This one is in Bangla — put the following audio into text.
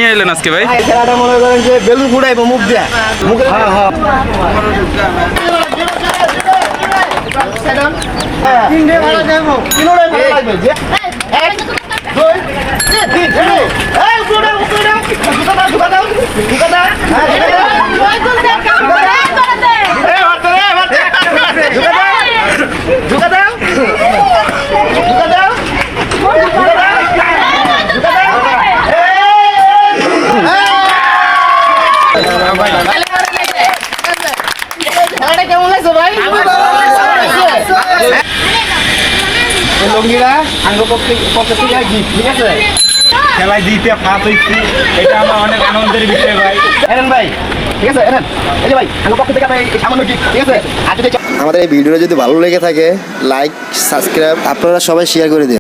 নিয়ে এলেন আজকে ভাই? খেলাটা মনে করেন যে বেলুন ফুটাইবো মুখ দিয়া মুখে তিনটে ভালো যাবো তিনটাই ভালো লাগবে যে এক দুই তিন এই উপরে উপরে ঢুকা দাও ঢুকা দাও ঢুকা দাও ঢুকা দাও কেমন লাগছে ভাই লঙ্গিরা আঙ্গ পক্ষে থেকে গিফট ঠিক আছে খেলায় জিতে ফার্স্ট হইছি, এটা আমার অনেক আনন্দের বিষয় ভাই। এনেন ভাই ঠিক আছে এনেন এই যে ভাই আঙ্গ পক্ষ থেকে এই সামান্য গিফট ঠিক আছে আর যদি আমাদের এই ভিডিওটা যদি ভালো লেগে থাকে লাইক সাবস্ক্রাইব আপনারা সবাই শেয়ার করে দিন।